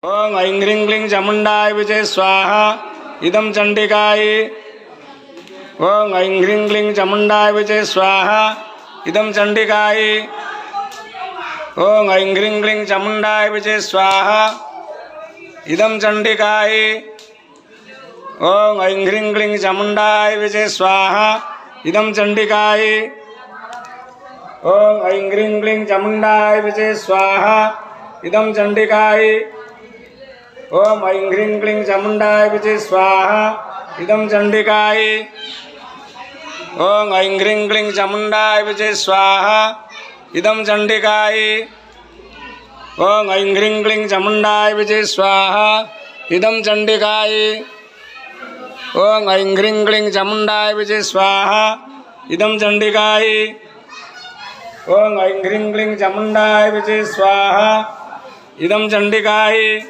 ओं ऐं ह्रीं क्लीं चामुण्डाय विजय स्वाहा इदं चण्डिकाय। ओं ऐं ह्रीं क्लीं चामुण्डाय विजय स्वाहा इदं चण्डिकाय। ओं ऐं ह्रीं क्लीं चामुण्डाय विजय स्वाहा इदं चण्डिकाय। ओं ऐं ह्रीं क्लीं चामुण्डाय विजय स्वाहा इदं चण्डिकाय। ओं ऐं ह्रीं क्लीं चामुण्डाय विजय स्वाहा इदं चण्डिकाय। ओं ऐं ह्रीं क्लीं चामुण्डाय विजय स्वाहा इदं चण्डिकाय। ओं ऐं ह्रीं क्लीं चामुण्डाय विजय स्वाहा इदं चण्डिकाय। ओं ऐं ह्रीं क्लीं चामुण्डाय विजय स्वाहा इदं चण्डिकाय। ओं ऐं ह्रीं क्लीं चामुण्डाय विजय स्वाहा इदं चण्डिकाय। ओं ऐं ह्रीं क्लीं चामुण्डाय विजय स्वाहा इदं चण्डिकाय।